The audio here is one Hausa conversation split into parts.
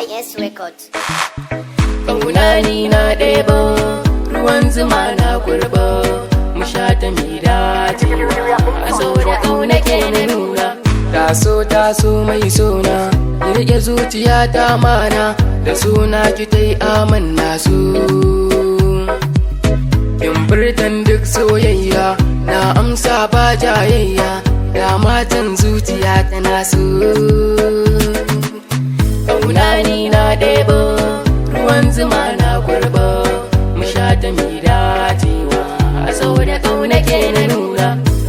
IS Records. Ƙauna ni na ɗebo, ruwan zuma na kurba, mu sha ta mi dacewa, a so da ƙauna ke na nuna. Taso mai sona, ki riƙe zuciya ta mana, da suna ki ta yi amanna su. Kin furtan duk soyayya, na amsa ba jayayya, da matan zuciya tana so. Ƙauna ni na ɗebo, ruwan zuma na kurba, mu sha ta mi dacewa, a so da ƙauna ke na nuna.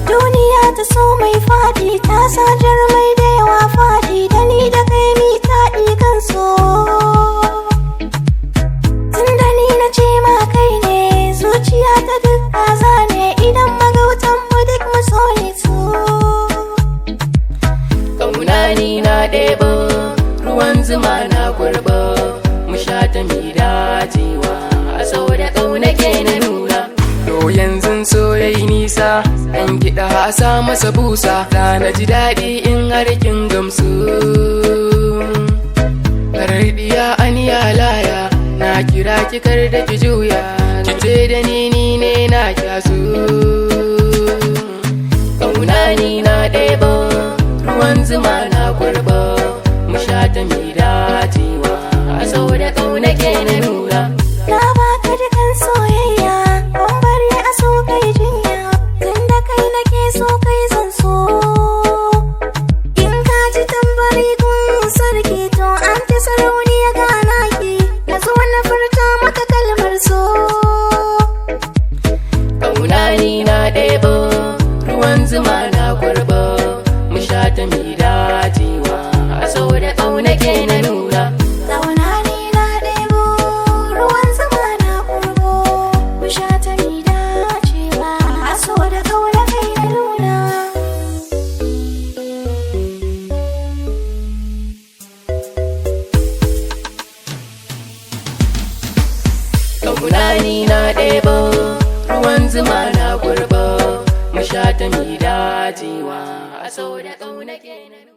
Duniya ta so mai faɗi, ta sa jarmai da yawa faɗi, da ni da kai mi taɗi kan so. Tun da ni na ce ma kai ne, zuciya ta duk kaza ne, idan magautan mu duk mu so ne so. Ƙauna ni na ɗebo, ruwan zuma na kurba, mu sha ta mi dacewa, a so da ƙauna ke na nuna. To yanzu so yayi nisa, ɗan kiɗa a sa masa busa, da na ji daɗi in har kin gamsu. Farar ɗiya aniya laya, na kira ki kar da ki juya, ki ce da ni ne na kyasu. Ƙauna ni na ɗebo, ruwan zuma na kurba, mu sha ta mi dacewa, a so da ƙauna ke na nuna. Na baka dukan soyayya, ban bari a so kai jinya, tun da kai nake so kai zan so. In ka ji tambari gun sarki, to an fi sarauniya gana ki, na zo na furta maka kalmar so. Ƙauna ni na ɗebo, ruwan zuma na kurba, mu sha ta mi dacewa, a so da ƙauna ke na nuna. Ƙauna ni na ɗebo, ruwan zuma na kurbo, mu sha ta mi dacewa, a so da ƙauna kai na nuna. Ƙauna ni na ɗebo, ruwan zuma na kurba, mu sha ta mi dacewa, a so da ƙauna ke na nuna.